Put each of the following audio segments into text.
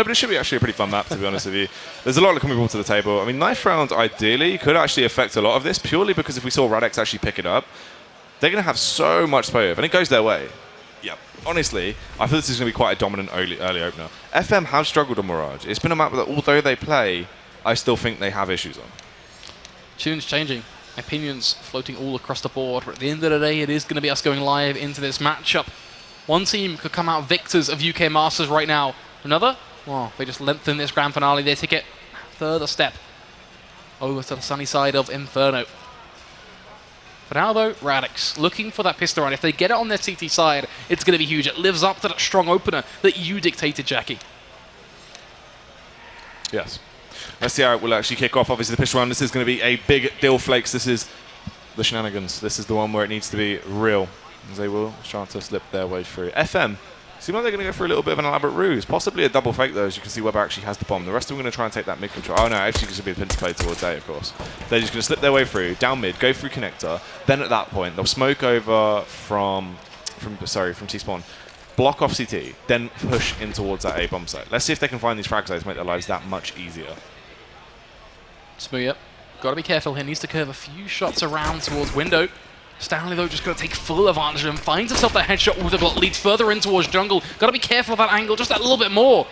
But it should be actually a pretty fun map, to be honest with you. There's a lot of coming ball to the table. I mean, knife round, ideally, could actually affect a lot of this, purely because if we saw Radix actually pick it up, they're going to have so much play over, and it goes their way. Yeah, honestly, I feel this is going to be quite a dominant early opener. FM have struggled on Mirage. It's been a map that, although they play, I still think they have issues on. Tunes changing, opinions floating all across the board, but at the end of the day, it is going to be us going live into this matchup. One team could come out victors of UK Masters right now. Another? Well, they just lengthen this grand finale. They take it further step over to the sunny side of Inferno. For now, though, Radix looking for that pistol round. If they get it on their CT side, it's going to be huge. It lives up to that strong opener that you dictated, Jackie. Yes. Let's see how it will actually kick off. Obviously, the pistol round, this is going to be a big deal, Flakes. This is the shenanigans. This is the one where it needs to be real, as they will try to slip their way through. FM. Seem like they're going to go for a little bit of an elaborate ruse. Possibly a double fake, though, as you can see Weber actually has the bomb. The rest of them are going to try and take that mid control. Oh, no, actually going to be the pin to play towards A, of course. They're just going to slip their way through, down mid, go through connector. Then at that point, they'll smoke over from T-spawn, block off CT, then push in towards that A bomb site. Let's see if they can find these frag sites to make their lives that much easier. Smooth, got to be careful here. Needs to curve a few shots around towards window. Stanley, though, just going to take full advantage of him. Finds himself that headshot with the block, leads further in towards jungle. Got to be careful of that angle, just that little bit more.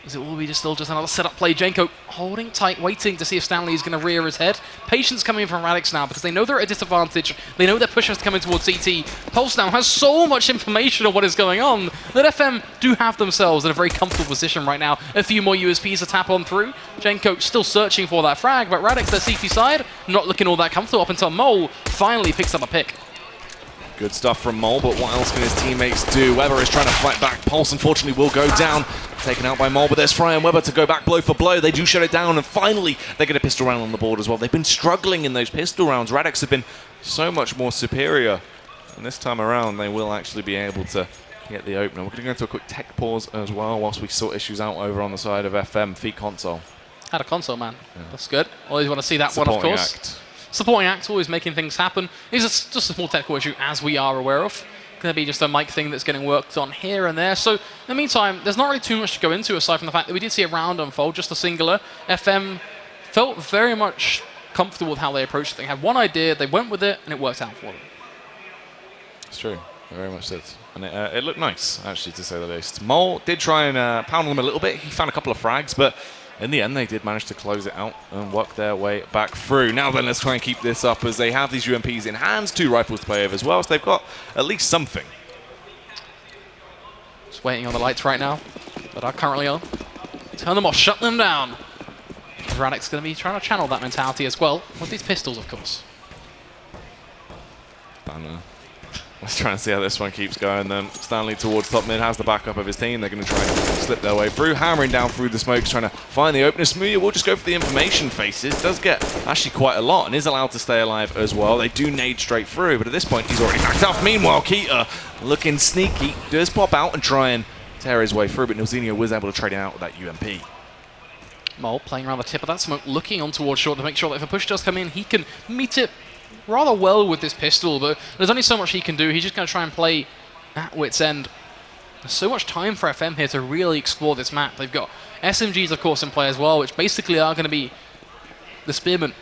As it will be still just another setup play. Jenko holding tight, waiting to see if Stanley is going to rear his head. Patience coming in from Radix now because they know they're at a disadvantage. They know their push is coming towards CT. Pulse now has so much information on what is going on that FM do have themselves in a very comfortable position right now. A few more USPs to tap on through. Jenko still searching for that frag, but Radix, their CT side, not looking all that comfortable up until Mole finally picks up a pick. Good stuff from Mole, but what else can his teammates do? Weber is trying to fight back. Pulse, unfortunately, will go down. Taken out by Mole, but there's Fry and Weber to go back blow for blow. They do shut it down, and finally, they get a pistol round on the board as well. They've been struggling in those pistol rounds. Radix have been so much more superior. And this time around, they will actually be able to get the opener. We're going to go into a quick tech pause as well, whilst we sort issues out over on the side of FM. Feet console. Had a console, man. Yeah. That's good. Always want to see that Supporting one, of course. Act. Supporting act, always making things happen. It's just a small technical issue, as we are aware of. Going to be just a mic thing that's getting worked on here and there. So, in the meantime, there's not really too much to go into, aside from the fact that we did see a round unfold, just a singular. FM felt very much comfortable with how they approached it. They had one idea, they went with it, and it worked out for them. It's true. They very much did. And it looked nice, actually, to say the least. Mole did try and pound them a little bit. He found a couple of frags, but in the end, they did manage to close it out and work their way back through. Now then, let's try and keep this up as they have these UMPs in hands, 2 rifles to play with as well, so they've got at least something. Just waiting on the lights right now that are currently on. Turn them off, shut them down. Radix going to be trying to channel that mentality as well, with these pistols, of course. Banner. Let's try and see how this one keeps going then. Stanley towards top mid has the backup of his team. They're going to try and slip their way through. Hammering down through the smokes, trying to find the opener. Smoothie will just go for the information faces. Does get actually quite a lot and is allowed to stay alive as well. They do nade straight through, but at this point he's already backed off. Meanwhile, Keita, looking sneaky, does pop out and try and tear his way through, but Nilzinho was able to trade him out with that UMP. Mole playing around the tip of that smoke, looking on towards short to make sure that if a push does come in, he can meet it rather well with this pistol, but there's only so much he can do. He's just going to try and play at wit's end. There's so much time for FM here to really explore this map. They've got SMGs, of course, in play as well, which basically are going to be the spearmen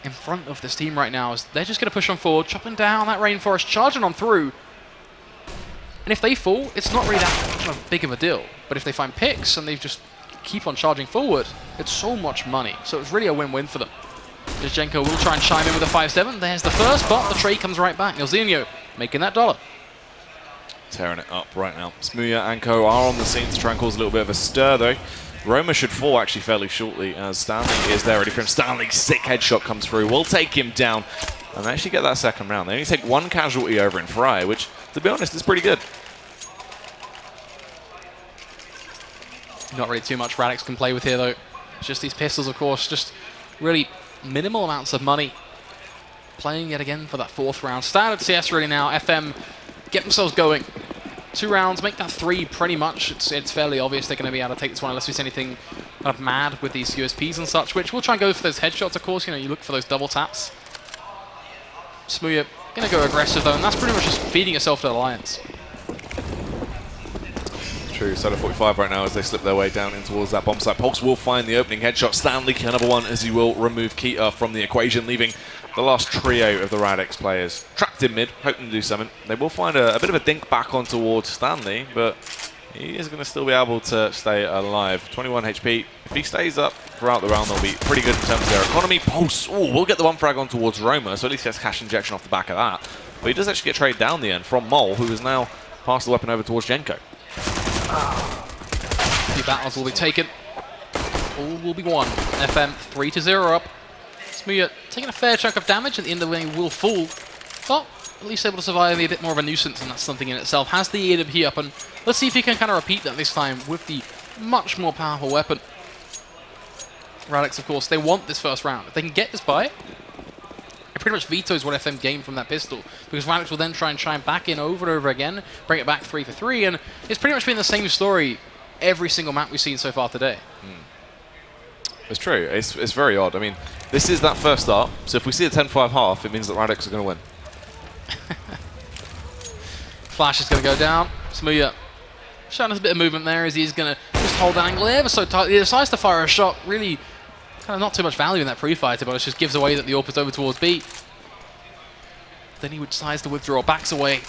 in front of this team right now. As they're just going to push on forward, chopping down that rainforest, charging on through. And if they fall, it's not really that big of a deal. But if they find picks and they just keep on charging forward, it's so much money. So it's really a win-win for them. Jenko will try and chime in with a 5-7. There's the first, but the trade comes right back. Nilzinho making that dollar. Tearing it up right now. Smooya and Co are on the scene to try and cause a little bit of a stir, though. Roma should fall actually fairly shortly as Stanley is there ready for him. Stanley's sick headshot comes through. We'll take him down and they actually get that second round. They only take 1 casualty over in Fry, which, to be honest, is pretty good. Not really too much Radix can play with here, though. It's just these pistols, of course, just really minimal amounts of money. Playing yet again for that 4th round. Standard CS really now. FM get themselves going. 2 rounds, make that 3 pretty much. It's fairly obvious they're going to be able to take this one unless we see anything kind of mad with these USPs and such, which we'll try and go for those headshots, of course. You know, you look for those double taps. Smooya going to go aggressive, though, and that's pretty much just feeding yourself to the Lions. True, side of 45 right now as they slip their way down in towards that bomb site. Pulse will find the opening headshot. Stanley, another one, as he will remove Keita from the equation, leaving the last trio of the Radix players trapped in mid, hoping to do something. They will find a bit of a dink back on towards Stanley, but he is going to still be able to stay alive. 21 HP. If he stays up throughout the round, they'll be pretty good in terms of their economy. Pulse, we'll get the one frag on towards Roma, so at least he has cash injection off the back of that. But he does actually get traded down the end from Mole, who has now passed the weapon over towards Jenko. A few battles will be taken. All will be won. FM 3-0 up. Smooya taking a fair chunk of damage at the end of the lane will fall. But at least able to survive a bit more of a nuisance, and that's something in itself. Has the AWP up, and let's see if he can kind of repeat that this time with the much more powerful weapon. Radix, of course, they want this first round. If they can get this by, it pretty much vetoes what FM gained from that pistol, because Radix will then try and chime back in over and over again, bring it back 3 for 3, and it's pretty much been the same story every single map we've seen so far today. It's true. It's very odd. I mean, this is that first start, so if we see a 10-5 half, it means that Radix are going to win. Flash is going to go down. Smooya showing us a bit of movement there as he's going to just hold that angle ever so tightly. He decides to fire a shot. Really, kind of not too much value in that pre-fire, to be honest. Just gives away that the AWP is over towards B. Then he decides to withdraw, backs away.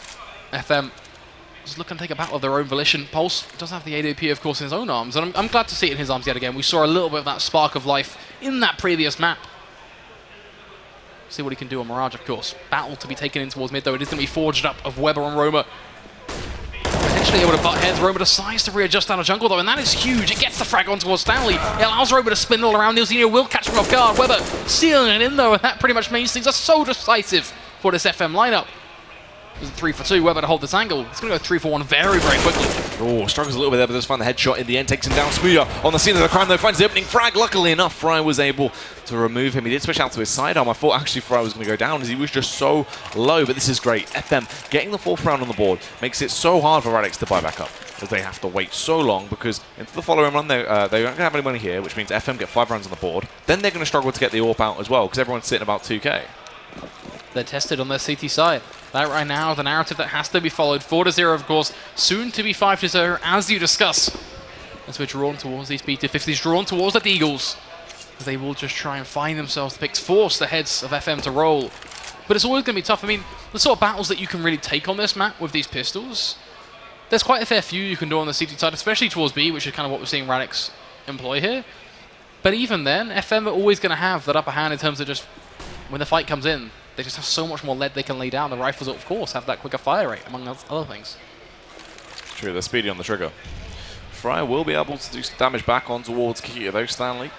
FM just looking to take a battle of their own volition. Pulse does have the AWP, of course, in his own arms, and I'm glad to see it in his arms yet again. We saw a little bit of that spark of life in that previous map. See what he can do on Mirage, of course. Battle to be taken in towards mid, though. It is going to be forged up of Weber and Roma. Potentially able to butt heads. Roma decides to readjust out of jungle, though, and that is huge. It gets the frag on towards Stanley. It allows Roma to spindle around. Nilzinho will catch him off guard. Weber sealing it in, though, and that pretty much means things are so decisive for this FM lineup. It was a 3 for 2. Weber to hold this angle. It's going to go 3 for 1 very, very quickly. Oh, struggles a little bit there, but does find the headshot in the end. Takes him down. Smooya on the scene of the crime, though, finds the opening frag. Luckily enough, Fry was able to remove him. He did switch out to his sidearm. I thought actually Fry was going to go down as he was just so low, but this is great. FM getting the 4th round on the board makes it so hard for Radix to buy back up, as they have to wait so long, because into the following run, they aren't going to have any money here, which means FM get 5 rounds on the board. Then they're going to struggle to get the AWP out as well, because everyone's sitting about 2k. They're tested on their CT side. That right now, the narrative that has to be followed. 4-0, of course, soon to be 5-0, as you discuss. As we're drawn towards these B250s, drawn towards the Eagles. They will just try and find themselves the picks, force the heads of FM to roll. But it's always going to be tough. I mean, the sort of battles that you can really take on this map with these pistols, there's quite a fair few you can do on the CT side, especially towards B, which is kind of what we're seeing Radix employ here. But even then, FM are always going to have that upper hand in terms of just, when the fight comes in, they just have so much more lead they can lay down. The rifles, of course, have that quicker fire rate, among other things. True, they're speedy on the trigger. Fryer will be able to do some damage back on towards Keita, though. Stanley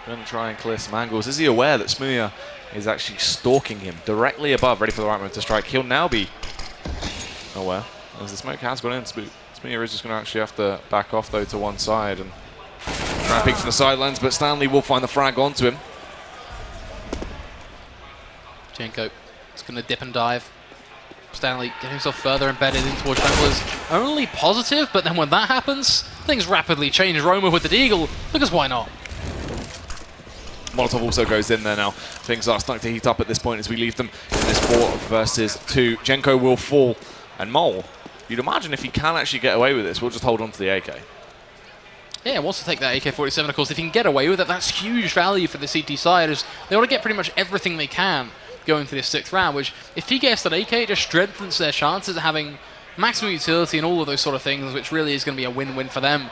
going to try and clear some angles. Is he aware that Smooya is actually stalking him directly above, ready for the right moment to strike? He'll now be aware, as the smoke has gone in. Smooya is just going to actually have to back off, though, to one side and try and peek from the sidelines, but Stanley will find the frag onto him. Jenko is going to dip and dive. Stanley getting himself further embedded in towards Junglers. Only positive, but then when that happens, things rapidly change. Roma with the Deagle, because why not? Molotov also goes in there now. Things are starting to heat up at this point as we leave them in this 4 versus 2. Jenko will fall, and Mole, you'd imagine if he can actually get away with this, we'll just hold on to the AK. Yeah, wants to take that AK-47, of course. If he can get away with it, that's huge value for the CT side, as they want to get pretty much everything they can going to this 6th round, which, if he gets that AK, it just strengthens their chances of having maximum utility and all of those sort of things, which really is going to be a win-win for them.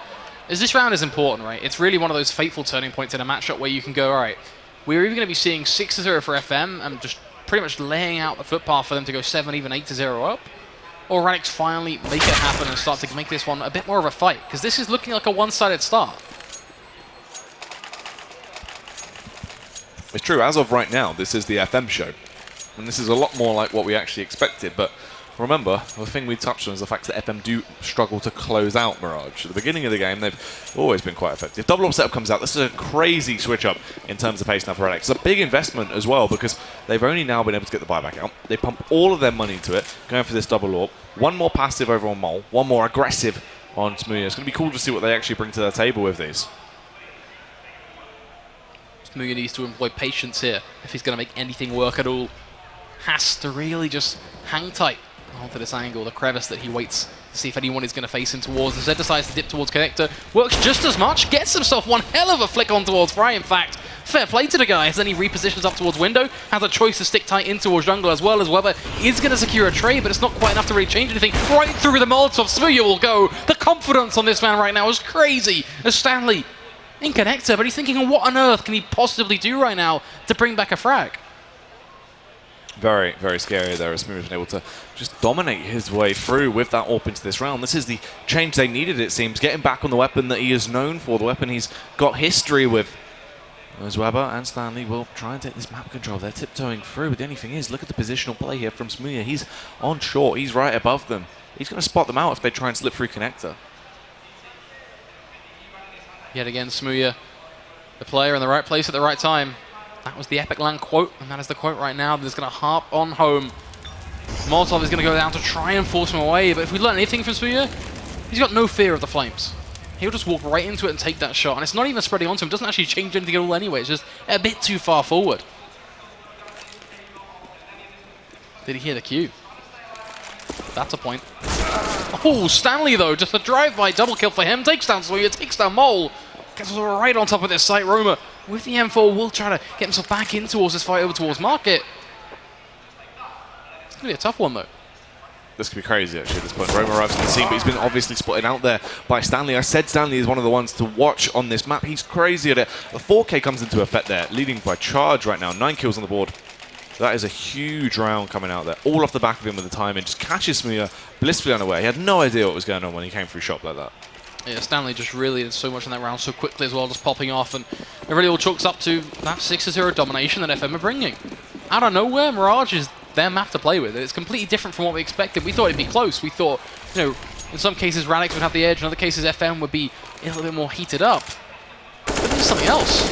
As this round is important, right? It's really one of those fateful turning points in a matchup where you can go, all right, we're even going to be seeing 6-0 for FM and just pretty much laying out the footpath for them to go 7, even 8-0 up, or Radix finally make it happen and start to make this one a bit more of a fight, because this is looking like a one-sided start. It's true, as of right now, this is the FM show. And this is a lot more like what we actually expected. But remember, the thing we touched on is the fact that FM do struggle to close out Mirage. At the beginning of the game, they've always been quite effective. Double up setup comes out. This is a crazy switch up in terms of pace now for Radix. It's a big investment as well, because they've only now been able to get the buyback out. They pump all of their money into it, going for this double AWP. One more passive over on Mole, one more aggressive on Smooya. It's going to be cool to see what they actually bring to the table with these. Smooya needs to employ patience here if he's going to make anything work at all. Has to really just hang tight onto this angle, the crevice that he waits to see if anyone is going to face him towards. Instead decides to dip towards Connector. Works just as much. Gets himself one hell of a flick on towards Fry, in fact. Fair play to the guy, as then he repositions up towards Window. Has a choice to stick tight in towards Jungle as well, as Weber is going to secure a trade, but it's not quite enough to really change anything. Right through the Molotov, Smooya will go. The confidence on this man right now is crazy. As Stanley in Connector, but he's thinking, what on earth can he possibly do right now to bring back a frag? Very, very scary there as Smooya has been able to just dominate his way through with that AWP into this round. This is the change they needed, it seems. Getting back on the weapon that he is known for, the weapon he's got history with. As Weber and Stanley will try and take this map control. They're tiptoeing through, but the only thing is, look at the positional play here from Smooya. He's on short, he's right above them. He's going to spot them out if they try and slip through Connector. Yet again, Smooya, the player in the right place at the right time. That was the Epic Land quote, and that is the quote right now that is going to harp on home. Molotov is going to go down to try and force him away, but if we learn anything from Smooya, he's got no fear of the flames. He'll just walk right into it and take that shot, and it's not even spreading onto him. It doesn't actually change anything at all anyway. It's just a bit too far forward. Did he hear the cue? That's a point. Oh, Stanley though, just a drive-by double kill for him. Takes down Smooya, takes down Mole. Gets right on top of this site. Roma with the M4 will try to get himself back in towards this fight over towards Market. It's going to be a tough one though. This could be crazy actually at this point. Roma arrives on the scene, but he's been obviously spotted out there by Stanley. I said Stanley is one of the ones to watch on this map. He's crazy at it. The 4K comes into effect there, leading by charge right now. 9 kills on the board. That is a huge round coming out there. All off the back of him with the timing. Just catches Smooya blissfully unaware. He had no idea what was going on when he came through shop like that. Yeah, Stanley just really did so much in that round so quickly as well, just popping off, and it really all chalks up to that 6-0 domination that FM are bringing. Out of nowhere, Mirage is their map to play with. It's completely different from what we expected. We thought it'd be close. We thought, you know, in some cases Radix would have the edge, in other cases FM would be a little bit more heated up. But this is something else.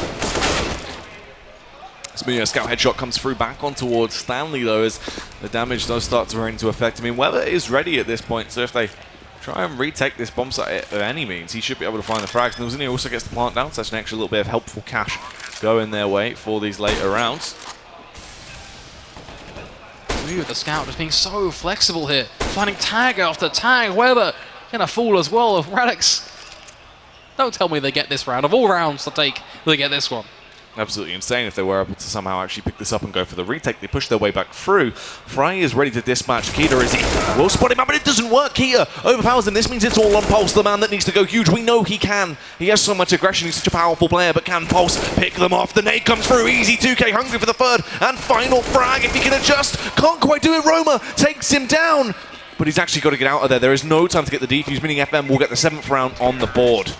Smooya, scout headshot comes through back on towards Stanley though, as the damage does start to run into effect. I mean, Weber is ready at this point, so if they try and retake this bomb site at any means, he should be able to find the frags. And he also gets the plant down, so that's an extra little bit of helpful cash going their way for these later rounds. With the scout just being so flexible here, finding tag after tag. Weber gonna fall as well of Radix. Don't tell me they get this round. Of all rounds to take, they get this one. Absolutely insane if they were able to somehow actually pick this up and go for the retake. They push their way back through. Fry is ready to dispatch Keita as he will spot him out, but it doesn't work. Keita overpowers him. This means it's all on Pulse, the man that needs to go huge. We know he can. He has so much aggression. He's such a powerful player, but can Pulse pick them off? The nade comes through. Easy 2K, hungry for the third and final frag. If he can adjust, can't quite do it. Roma takes him down, but he's actually got to get out of there. There is no time to get the defuse, meaning FM will get the 7th round on the board.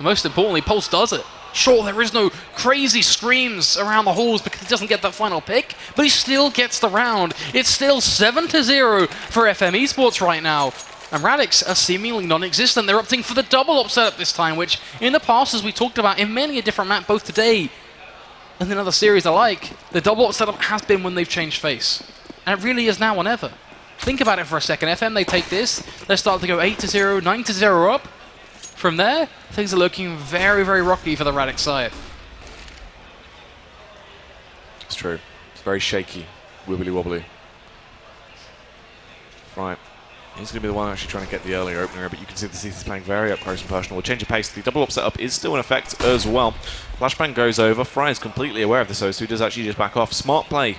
Most importantly, Pulse does it. Sure, there is no crazy screams around the halls because he doesn't get that final pick, but he still gets the round. It's still 7-0 for FM eSports right now. And Radix are seemingly non-existent. They're opting for the double up setup this time, which in the past, as we talked about in many a different map, both today and in other series alike, the double up setup has been when they've changed face. And it really is now or never. Think about it for a second. FM, they take this, they start to go 8-0, 9-0 up. From there, things are looking very, very rocky for the Radix side. It's true. It's very shaky, wibbly wobbly. Right. He's going to be the one actually trying to get the earlier opener, but you can see the Cetus playing very up close and personal. We'll change of pace. The double up setup is still in effect as well. Flashbang goes over. Fry is completely aware of this, so he does actually just back off. Smart play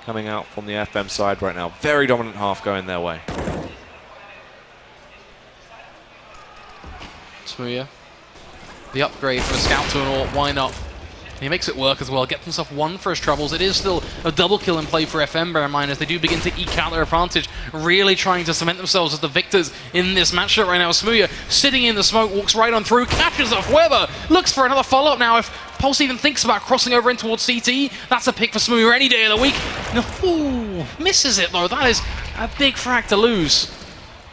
coming out from the FM side right now. Very dominant half going their way. Smooya. The upgrade from a scout to an AWP, why not? He makes it work as well, gets himself one for his troubles. It is still a double kill in play for FM, bear in mind, as they do begin to eke out their advantage, really trying to cement themselves as the victors in this matchup right now. Smooya sitting in the smoke, walks right on through, catches off Weber, looks for another follow-up now. If Pulse even thinks about crossing over in towards CT, that's a pick for Smooya any day of the week. No, ooh, misses it though. That is a big frag to lose.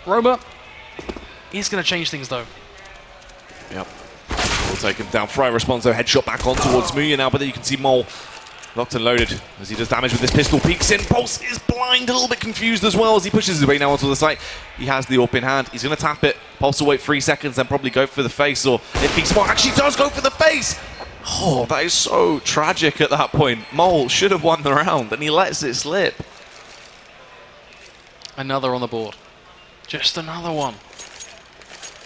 Roma is going to change things though. Yep. We'll take him down. Fry responds though. Headshot back on towards Smooya now, but then you can see Mole locked and loaded as he does damage with this pistol. Peeks in. Pulse is blind, a little bit confused as well as he pushes his way now onto the site. He has the AWP in hand. He's going to tap it. Pulse will wait 3 seconds and probably go for the face, or if he's smart, actually does go for the face. Oh, that is so tragic at that point. Mole should have won the round and he lets it slip. Another on the board. Just another one.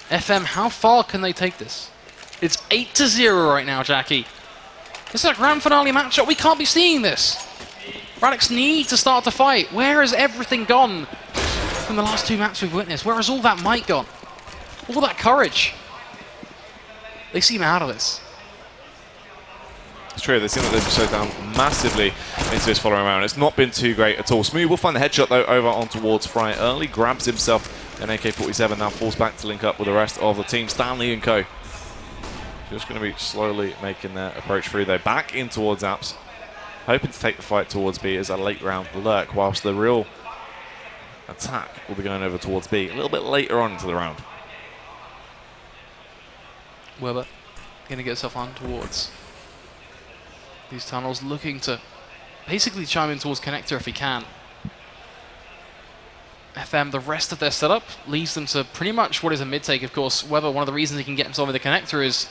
FM, how far can they take this? It's 8-0 right now, Jackie. This is a grand finale matchup. We can't be seeing this. Radix need to start to fight. Where has everything gone from the last 2 maps we've witnessed? Where has all that might gone? All that courage? They seem out of this. It's true, they seem like they've slowed down massively into this following round. It's not been too great at all. Smooth will find the headshot though over on towards Fry early, grabs himself an AK-47, now falls back to link up with the rest of the team. Stanley and co. Just going to be slowly making their approach through though. Back in towards Apps. Hoping to take the fight towards B as a late round lurk, whilst the real attack will be going over towards B a little bit later on into the round. Weber going to get himself on towards these tunnels, looking to basically chime in towards Connector if he can. FM, the rest of their setup leads them to pretty much what is a mid take, of course. Weber, one of the reasons he can get himself in the Connector is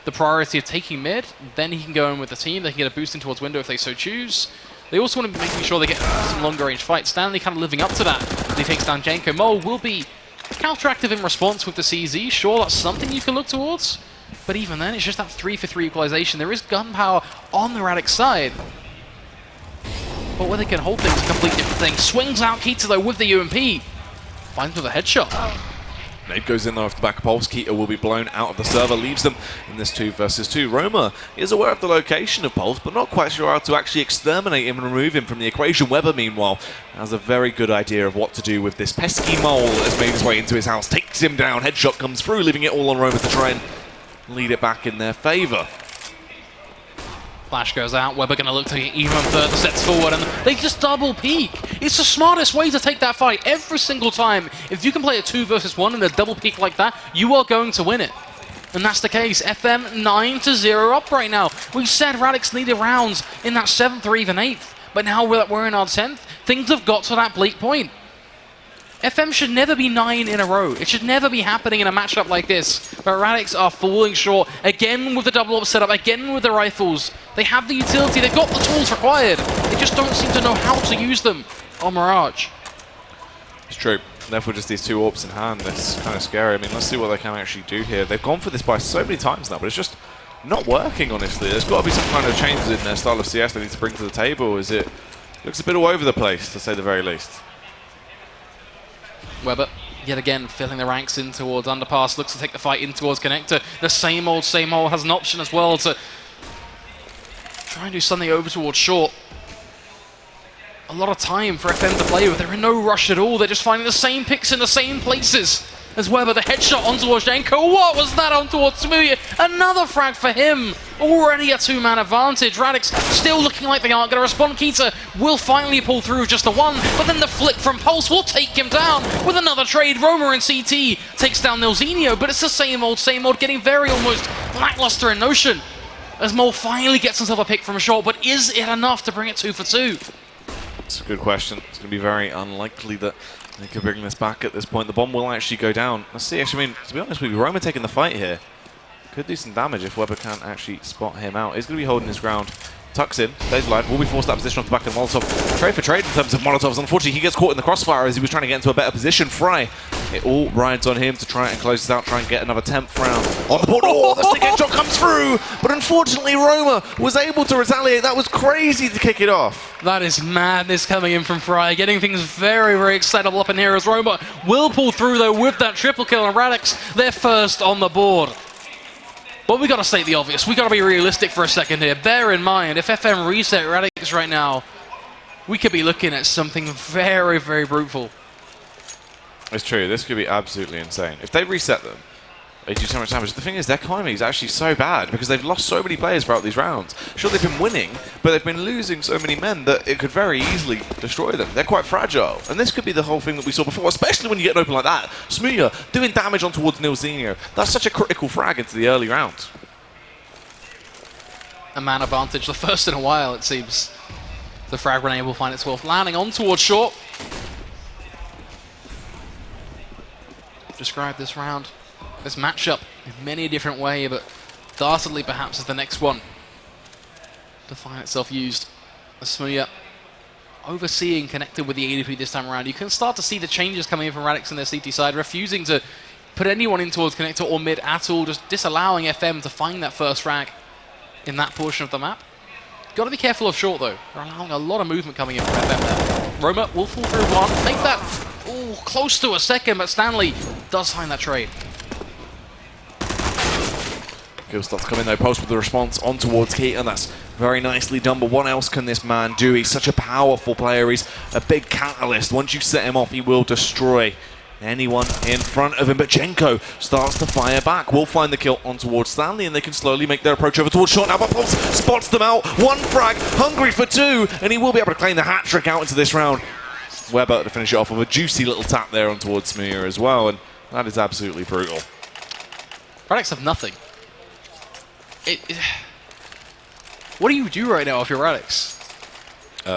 the priority of taking mid, then he can go in with the team, they can get a boost in towards window if they so choose. They also want to be making sure they get some longer range fights. Stanley kind of living up to that as he takes down Janko. Mole will be counteractive in response with the CZ. Sure, that's something you can look towards, but even then, it's just that 3-for-3 equalization. There is gun power on the Radix side, but where they can hold things is a completely different thing. Swings out Keita though with the UMP. Finds with a headshot. Nade goes in though off the back of Pulse. Keita will be blown out of the server, leaves them in this 2 versus 2. Roma is aware of the location of Pulse, but not quite sure how to actually exterminate him and remove him from the equation. Weber, meanwhile, has a very good idea of what to do with this pesky mole that has made his way into his house. Takes him down, headshot comes through, leaving it all on Roma to try and lead it back in their favour. Flash goes out, Weber going to look to get even further steps forward, and they just double peek. It's the smartest way to take that fight every single time. If you can play a 2 versus 1 and a double peek like that, you are going to win it. And that's the case. FM 9-0 up right now. We said Radix needed rounds in that 7th or even 8th, but now that we're in our 10th, things have got to that bleak point. FM should never be 9 in a row. It should never be happening in a matchup like this. But Radix are falling short. Again with the double up setup, again with the rifles. They have the utility, they've got the tools required. They just don't seem to know how to use them on Mirage. It's true. Therefore, just these 2 AWPs in hand, it's kind of scary. I mean, let's see what they can actually do here. They've gone for this by so many times now, but it's just not working, honestly. There's got to be some kind of changes in their style of CS they need to bring to the table, as it looks a bit all over the place, to say the very least. Weber, yet again, filling the ranks in towards Underpass, looks to take the fight in towards Connector. The same old has an option as well to try and do something over towards short. A lot of time for FM to play with. They're in no rush at all. They're just finding the same picks in the same places as Weber. The headshot on towards Janko. What was that on towards Smuya? Another frag for him. Already a 2-man advantage. Radix still looking like they aren't going to respond. Keita will finally pull through with just a 1, but then the flick from Pulse will take him down with another trade. Roma and CT takes down Nilzinho, but it's the same old, getting very almost lackluster in Notion as Mole finally gets himself a pick from short, but is it enough to bring it 2 for 2? It's a good question. It's going to be very unlikely that they could bring this back at this point. The bomb will actually go down. Let's see, actually, I mean, to be honest with you, Roma taking the fight here could do some damage if Weber can't actually spot him out. He's going to be holding his ground. Tucks in, stays alive, will be forced out of position off the back of Molotov. Trade for trade in terms of Molotovs. Unfortunately, he gets caught in the crossfire as he was trying to get into a better position. Fry, it all rides on him to try and close this out, try and get another 10th round on the board. Oh, the stick headshot comes through, but unfortunately, Roma was able to retaliate. That was crazy to kick it off. That is madness coming in from Fry, getting things very, very excitable up in here as Roma will pull through, though, with that triple kill, and Radix, they're first on the board. But we got to state the obvious. We got to be realistic for a second here. Bear in mind, if FM reset Radix right now, we could be looking at something very, very brutal. It's true. This could be absolutely insane. If they reset them, they do so much damage. The thing is, their economy is actually so bad because they've lost so many players throughout these rounds. Sure, they've been winning, but they've been losing so many men that it could very easily destroy them. They're quite fragile. And this could be the whole thing that we saw before, especially when you get an open like that. Smuya doing damage on towards Nilzinho. That's such a critical frag into the early rounds. A man advantage, the first in a while, it seems. The frag grenade will find its wolf landing on towards short. Describe this round, this matchup in many a different way, but Dartedly perhaps is the next one to find itself used. Smuya overseeing, connected with the ADP this time around. You can start to see the changes coming in from Radix on their CT side, refusing to put anyone in towards connector or mid at all, just disallowing FM to find that first frag in that portion of the map. Got to be careful of short though. They're allowing a lot of movement coming in from FM there. Roma will fall through one, make that close to a second, but Stanley does find that trade. Kill starts coming though, post with the response on towards Keaton. That's very nicely done, but what else can this man do? He's such a powerful player. He's a big catalyst. Once you set him off, he will destroy anyone in front of him. But Jenko starts to fire back. Will find the kill on towards Stanley, and they can slowly make their approach over towards short now. But Pulse spots them out. One frag, hungry for two, and he will be able to claim the hat trick out into this round. Weber to finish it off with a juicy little tap there on towards Smear as well, and that is absolutely brutal. Radix have nothing. What do you do right now if you're Radix?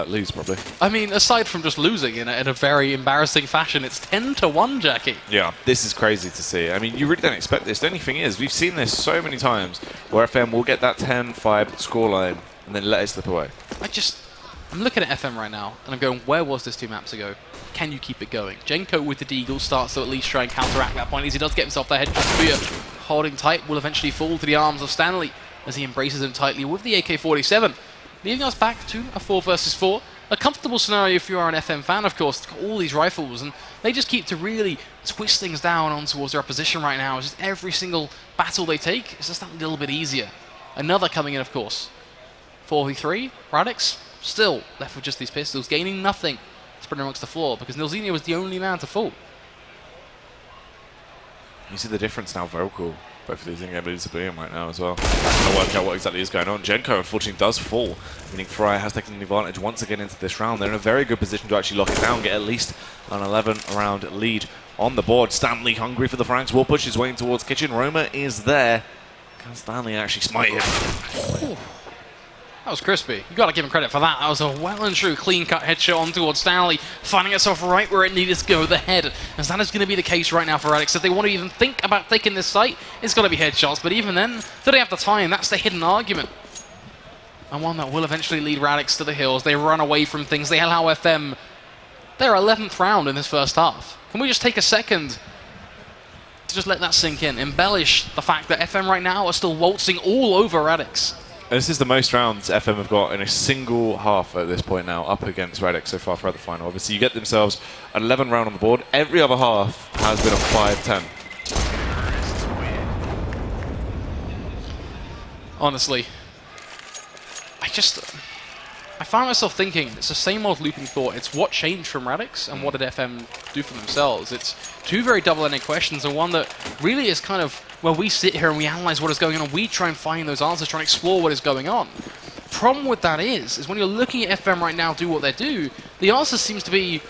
Lose, probably. I mean, aside from just losing in a very embarrassing fashion, it's 10-1, Jackie. Yeah, this is crazy to see. I mean, you really don't expect this. The only thing is, we've seen this so many times where FM will get that 10-5 scoreline and then let it slip away. I'm looking at FM right now, and I'm going, where was this 2 maps ago? Can you keep it going? Jenko with the Deagle starts to at least try and counteract that point as he does get himself the headshot. Holding tight will eventually fall to the arms of Stanley as he embraces him tightly with the AK-47. Leaving us back to a 4 versus 4. A comfortable scenario if you are an FM fan, of course. It's got all these rifles, and they just keep to really twist things down on towards their opposition right now. It's just every single battle they take is just that little bit easier. Another coming in, of course. 4v3, Radix still left with just these pistols, gaining nothing spreading amongst the floor because Nilzinho was the only man to fall. You see the difference now, vocal. Both of these things are disappearing right now as well. Trying to work out what exactly is going on. Jenko, unfortunately, does fall, meaning Fryer has taken the advantage once again into this round. They're in a very good position to actually lock it down, get at least an 11-round lead on the board. Stanley, hungry for the Franks, will push his way towards Kitchen. Roma is there. Can Stanley actually smite him? Ooh. That was crispy. You got to give him credit for that. That was a well and true clean-cut headshot on towards Stanley, finding itself right where it needed to go, the head. As that is going to be the case right now for Radix. If they want to even think about taking this site, it's got to be headshots. But even then, they don't have the time. That's the hidden argument. And one that will eventually lead Radix to the hills. They run away from things. They allow FM their 11th round in this first half. Can we just take a second to just let that sink in? Embellish the fact that FM right now are still waltzing all over Radix. This is the most rounds FM have got in a single half at this point now, up against Radix so far throughout the final. Obviously, you get themselves an 11 round on the board. Every other half has been a 5-10. Honestly, I find myself thinking, it's the same old looping thought. It's what changed from Radix and what did FM do for themselves? It's two very double-ended questions, and one that really is kind of where we sit here and we analyze what is going on, we try and find those answers, try and explore what is going on. Problem with that is when you're looking at FM right now do what they do, the answer seems to be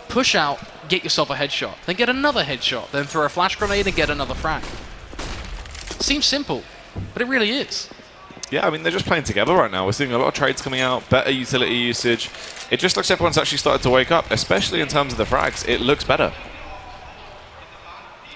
push out, get yourself a headshot, then get another headshot, then throw a flash grenade and get another frag. Seems simple, but it really is. Yeah, I mean, they're just playing together right now. We're seeing a lot of trades coming out, better utility usage. It just looks like everyone's actually started to wake up, especially in terms of the frags. It looks better.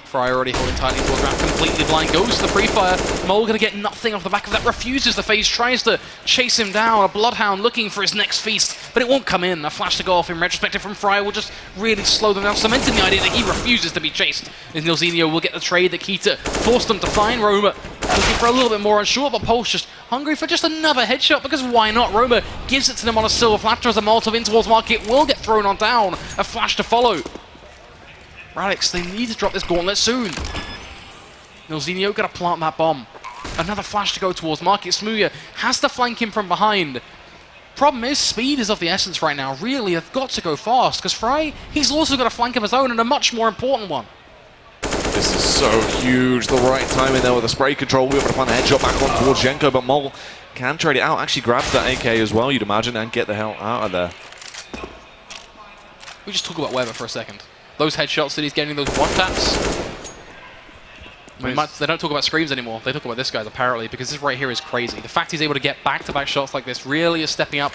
Fryer already holding tightly towards Ramp, completely blind, goes to the pre-fire. Mole going to get nothing off the back of that, refuses the phase, tries to chase him down. A Bloodhound looking for his next feast, but it won't come in. A flash to go off in retrospective from Fryer will just really slow them down, cementing the idea that he refuses to be chased. As Nilzinho will get the trade that Kita forced them to find. Roma looking for a little bit more unsure, but Pulse just hungry for just another headshot, because why not? Roma gives it to them on a silver flapper as a Molotov in towards Market will get thrown on down. A flash to follow. Radix, they need to drop this gauntlet soon. Nilzinho gonna plant that bomb. Another flash to go towards Market. Smooya has to flank him from behind. Problem is, speed is of the essence right now. Really, they've got to go fast, because Fry, he's also got a flank of his own, and a much more important one. This is so huge. The right timing there with the spray control. We're able to find the headshot back on towards Jenko, but Mole can trade it out. Actually grabs that AK as well, you'd imagine, and get the hell out of there. We just talk about Weber for a second. Those headshots that he's getting, those one-taps. They don't talk about screams anymore. They talk about this guy's, apparently, because this right here is crazy. The fact he's able to get back-to-back shots like this really is stepping up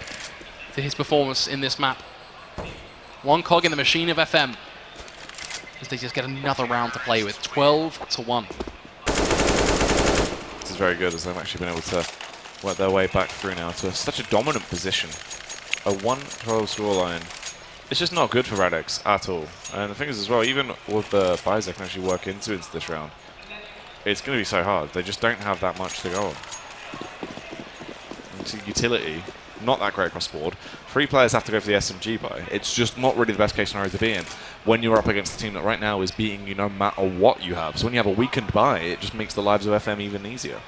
to his performance in this map. One cog in the machine of FM. As they just get another round to play with. 12-1. This is very good, as they've actually been able to work their way back through now to such a dominant position. A 1-12 scoreline It's just not good for Radix at all. And the thing is as well, even with the buys they can actually work into this round, it's going to be so hard. They just don't have that much to go on. It's utility, not that great across the board. 3 players have to go for the SMG buy. It's just not really the best case scenario to be in when you're up against a team that right now is beating you no matter what you have. So when you have a weakened buy, it just makes the lives of FM even easier.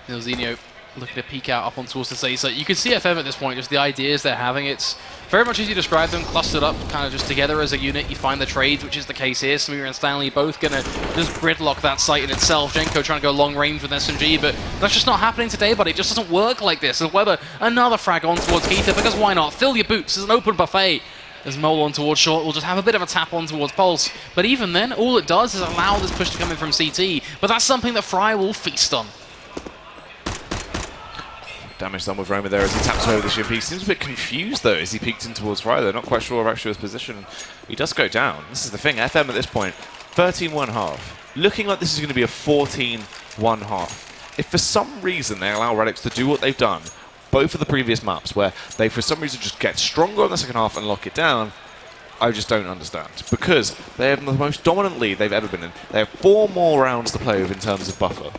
Nilzinho looking to peek out up on towards the say. So you can see FM at this point, just the ideas they're having. It's very much as you describe them, clustered up, kind of just together as a unit. You find the trades, which is the case here. Smooya and Stanley both going to just gridlock that site in itself. Jenko trying to go long range with SMG, but that's just not happening today, buddy. It just doesn't work like this. And Weber, another frag on towards Keita, because why not? Fill your boots. There's an open buffet. As Mole on towards short will just have a bit of a tap on towards Pulse. But even then, all it does is allow this push to come in from CT. But that's something that Fry will feast on. Damage done with Roma there as he taps over the ship. He seems a bit confused though as he peeked in towards Fry. They're not quite sure of actually his position. He does go down. This is the thing. FM at this point, 13-1-1/2. Looking like this is going to be a 14-1/2. If for some reason they allow Radix to do what they've done, both of the previous maps, where they for some reason just get stronger in the second half and lock it down, I just don't understand. Because they have the most dominant lead they've ever been in. They have 4 more rounds to play with in terms of buffer.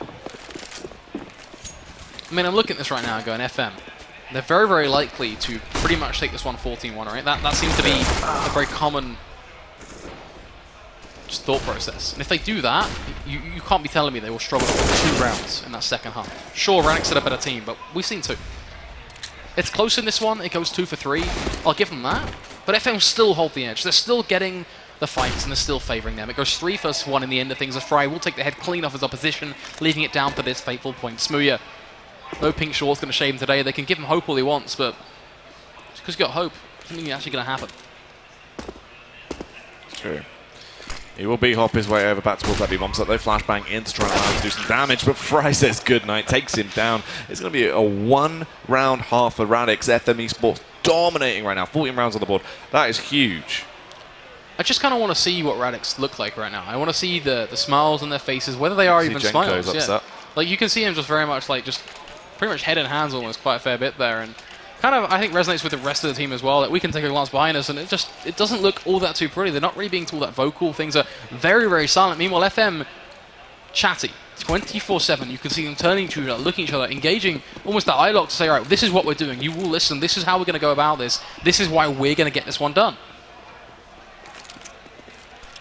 I mean, I'm looking at this right now and going, FM, they're very, very likely to pretty much take this one 14-1, right? That seems to be a very common just thought process. And if they do that, you can't be telling me they will struggle for 2 rounds in that second half. Sure, Radix are a better team, but we've seen 2. It's close in this one. It goes 2 for 3. I'll give them that. But FM still hold the edge. They're still getting the fights, and they're still favouring them. It goes 3 versus 1 in the end of things. As Fry will take the head clean off his opposition, leaving it down to this fateful point. Smooya. No pink short's going to shave him today. They can give him hope all he wants, but just because you've got hope, doesn't mean it's actually going to happen. It's true. He will hop his way over back towards that B-bomb set. They flashbang in to try and do some damage, but Fry says goodnight, takes him down. It's going to be a 1-round half for Radix. FM eSports dominating right now. 14 rounds on the board. That is huge. I just kind of want to see what Radix look like right now. I want to see the smiles on their faces, whether they are even smiles. Yeah. Like, you can see him just very much like just pretty much head in hands almost quite a fair bit there, and kind of I think resonates with the rest of the team as well. That we can take a glance behind us and it doesn't look all that too pretty. They're not really being all that vocal. Things are very, very silent. Meanwhile, FM chatty 24/7. You can see them turning to each other, looking at each other, engaging almost that eye lock to say, all right, this is what we're doing. You will listen. This is how we're going to go about this. This is why we're going to get this one done.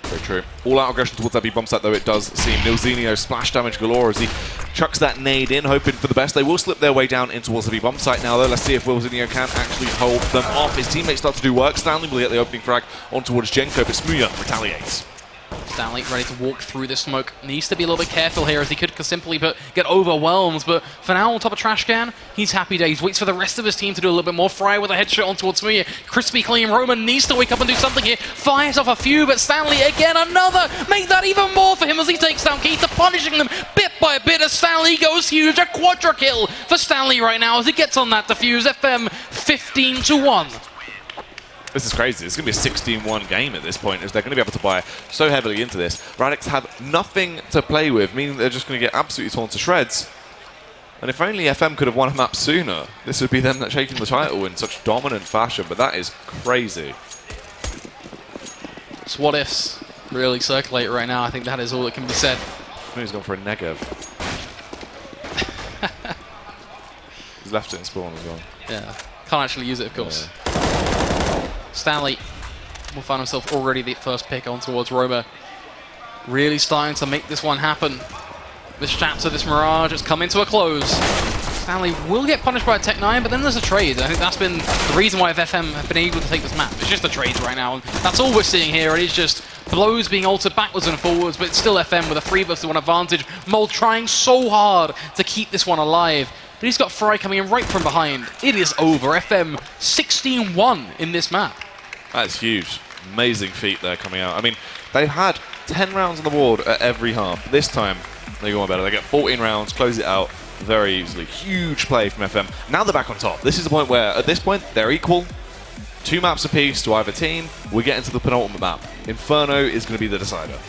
Very true. All-out aggression towards that B-bomb set, though, it does seem. Nilzinho splash damage galore as he chucks that nade in, hoping for the best. They will slip their way down in towards the B-bomb site now, though. Let's see if Nilzinho can actually hold them off. His teammates start to do work. Stanley will get the opening frag on towards Jenko, but Smooya retaliates. Stanley ready to walk through the smoke. Needs to be a little bit careful here as he could simply get overwhelmed. But for now, on top of Trash Can, he's happy days. Waits for the rest of his team to do a little bit more. Fry with a headshot on towards Smooya. Crispy clean. Roman needs to wake up and do something here. Fires off a few, but Stanley again, another. Make that even more for him as he takes down Keita, punishing them bit by bit as Stanley goes huge. A quadra kill for Stanley right now as he gets on that defuse. FM 15-1. This is crazy. It's going to be a 16-1 game at this point, as they're going to be able to buy so heavily into this. Radix have nothing to play with, meaning they're just going to get absolutely torn to shreds. And if only FM could have won a map sooner, this would be them that taking the title in such dominant fashion, but that is crazy. So what ifs really circulate right now. I think that is all that can be said. He's gone for a Negev. He's left it in spawn as well. Yeah, can't actually use it, of course. Yeah. Stanley will find himself already the first pick on towards Roma. Really starting to make this one happen. This chapter, this Mirage, has come into a close. Stanley will get punished by a Tech 9, but then there's a trade. I think that's been the reason why FM have been able to take this map. It's just the trades right now, and that's all we're seeing here. It is just blows being altered backwards and forwards, but it's still FM with a 3 versus 1 advantage. Mole trying so hard to keep this one alive. But he's got Fry coming in right from behind. It is over. FM 16-1 in this map. That's huge. Amazing feat there coming out. I mean, they've had 10 rounds on the board at every half. This time, they go on better. They get 14 rounds, close it out very easily. Huge play from FM. Now they're back on top. This is the point where, at this point, they're equal. 2 maps apiece to either team. We get into the penultimate map. Inferno is going to be the decider.